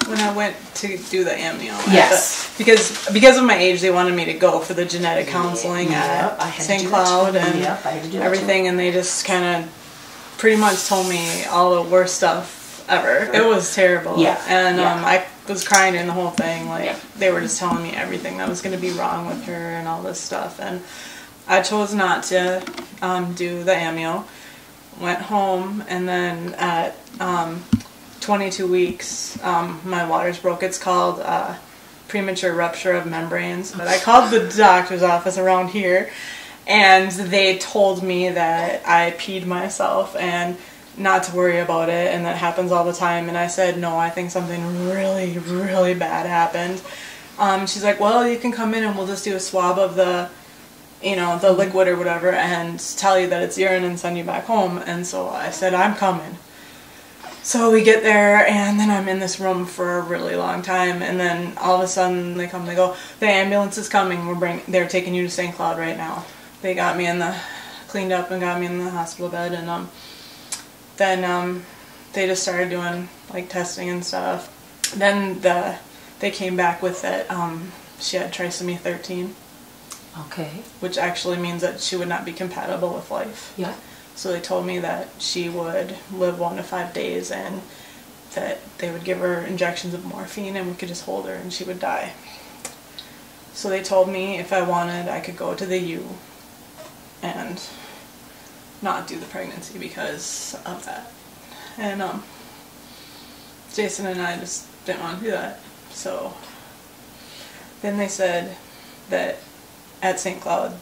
When I went to do the amnio. Yes. Because of my age, they wanted me to go for the genetic counseling at St. Cloud and everything, and they just kind of pretty much told me all the worst stuff ever. It was terrible. Yeah. And I was crying during the whole thing. Like, they were just telling me everything that was going to be wrong with her and all this stuff. And I chose not to do the amnio. Went home, and then at 22 weeks, my waters broke. It's called premature rupture of membranes. But I called the doctor's office around here, and they told me that I peed myself and not to worry about it, and that happens all the time. And I said, no, I think something really, really bad happened. She's like, well, you can come in and we'll just do a swab of the the liquid or whatever and tell you that it's urine and send you back home. And so I said, I'm coming. So we get there, and then I'm in this room for a really long time, and then all of a sudden they go, the ambulance is coming, they're taking you to St. Cloud right now. They got me cleaned up and got me in the hospital bed, and then they just started doing like testing and stuff. Then they came back with that she had trisomy 13. Okay. Which actually means that she would not be compatible with life. Yeah. So they told me that she would live 1 to 5 days, and that they would give her injections of morphine and we could just hold her and she would die. So they told me if I wanted, I could go to the U and not do the pregnancy because of that. And Jason and I just didn't want to do that. So then they said that at St. Cloud,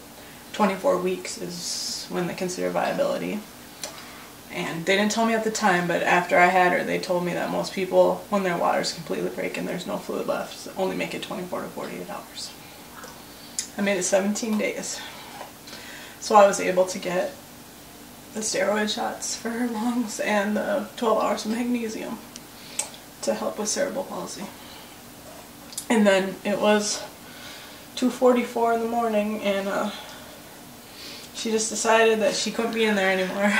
24 weeks is when they consider viability. And they didn't tell me at the time, but after I had her, they told me that most people, when their waters completely break and there's no fluid left, only make it 24 to 48 hours. I made it 17 days. So I was able to get the steroid shots for her lungs and the 12 hours of magnesium to help with cerebral palsy. And then it was 2:44 in the morning, and she just decided that she couldn't be in there anymore.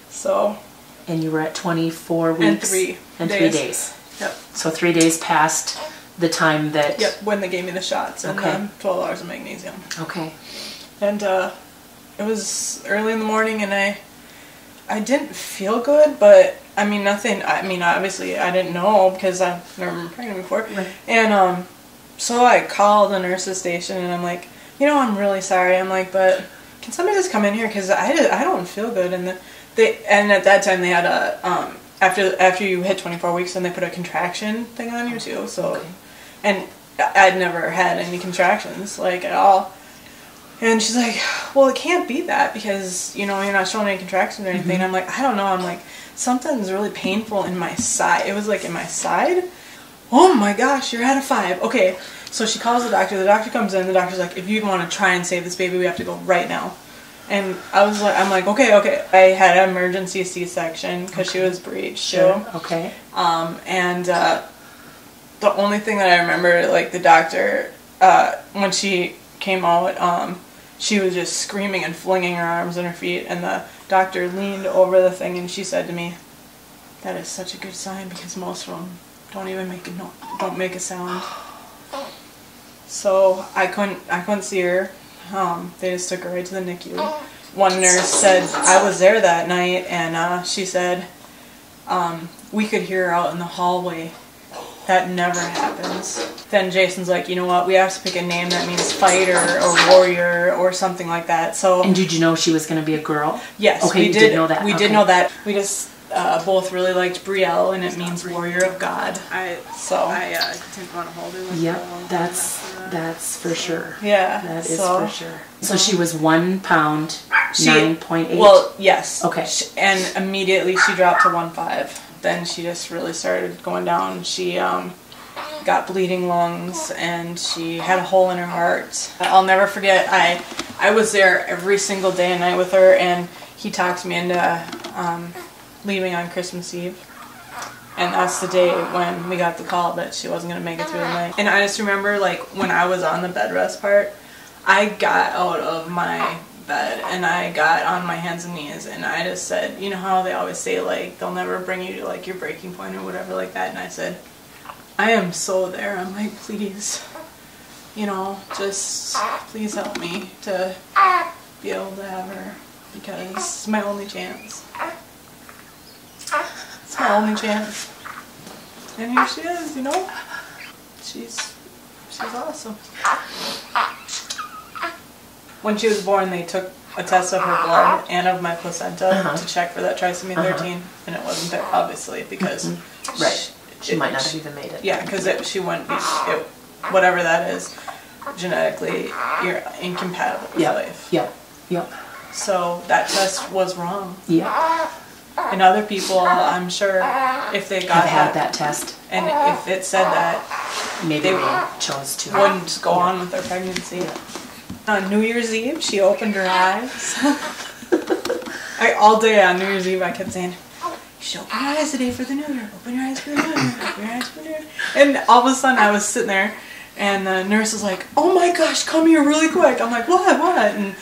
So. And you were at 24 weeks? And 3 days. Yep. So 3 days past the time that... Yep, when they gave me the shots and 12 hours of magnesium. Okay. And it was early in the morning, and I didn't feel good, but I mean, nothing. I mean, obviously, I didn't know because I've never been pregnant before. Right. And so I called the nurse's station, and I'm like, I'm really sorry. I'm like, but can somebody just come in here because I don't feel good. And and at that time they had a after you hit 24 weeks, then they put a contraction thing on you too. So, and I'd never had any contractions like at all. And she's like, well, it can't be that because, you're not showing any contractions or anything. Mm-hmm. I'm like, I don't know. I'm like, something's really painful in my side. It was like in my side. Oh my gosh, you're at a 5. Okay, so she calls the doctor. The doctor comes in. The doctor's like, if you want to try and save this baby, we have to go right now. And I'm like, okay. I had an emergency C-section because she was breached. Sure. Too. Okay. And the only thing that I remember, like the doctor, when she came out, she was just screaming and flinging her arms and her feet, and the doctor leaned over the thing and she said to me, that is such a good sign because most of them don't even don't make a sound. So I couldn't see her. They just took her right to the NICU. One nurse said I was there that night, and she said we could hear her out in the hallway. That never happens. Then Jason's like, you know what? We have to pick a name that means fighter or warrior or something like that. So. And did you know she was going to be a girl? Yes, okay, we did know that. We did know that. We just both really liked Brielle, and it means warrior of God. I didn't want to hold her. Yep, that's for sure. Yeah, that is for sure. So she was 1 pound, 9.8. Well, yes. Okay, and immediately she dropped to 1.5. Then she just really started going down. She got bleeding lungs, and she had a hole in her heart. I'll never forget, I was there every single day and night with her, and he talked me into leaving on Christmas Eve. And that's the day when we got the call that she wasn't going to make it through the night. And I just remember, like, when I was on the bed rest part, I got out of my bed and I got on my hands and knees, and I just said, you know how they always say, like, they'll never bring you to, like, your breaking point or whatever like that, and I said, I am so there. I'm like, please, you know, just please help me to be able to have her, because it's my only chance. It's my only chance. And here she is, you know. She's awesome. When she was born, they took a test of her blood and of my placenta to check for that trisomy 13, and it wasn't there, obviously, because she might not have even made it. Yeah, because she wouldn't be, whatever that is, genetically, you're incompatible with life. Yep. So that test was wrong. Yep. And other people, I'm sure, if they got had that test, and if it said that, maybe they chose to wouldn't go on with their pregnancy. Yeah. On New Year's Eve, she opened her eyes. All day on New Year's Eve, I kept saying, "You should open your eyes today for the New Year. Open your eyes for the New Year. Open your eyes for the New Year." And all of a sudden, I was sitting there, and the nurse was like, "Oh my gosh, come here really quick." I'm like, "What? What?" And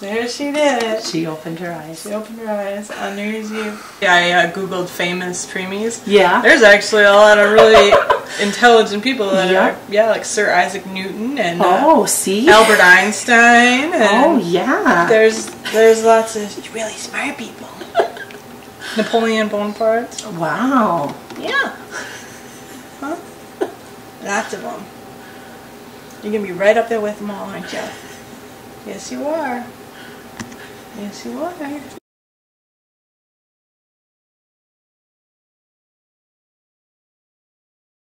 there she did. She opened her eyes. She opened her eyes on New Year's Eve. Yeah, I Googled famous preemies. Yeah. There's actually a lot of really intelligent people that are, like Sir Isaac Newton and Albert Einstein. And there's lots of really smart people. Napoleon Bonaparte. Wow. Yeah. Huh? Lots of them. You're going to be right up there with them all, aren't you? Yes, you are. Yes, you are.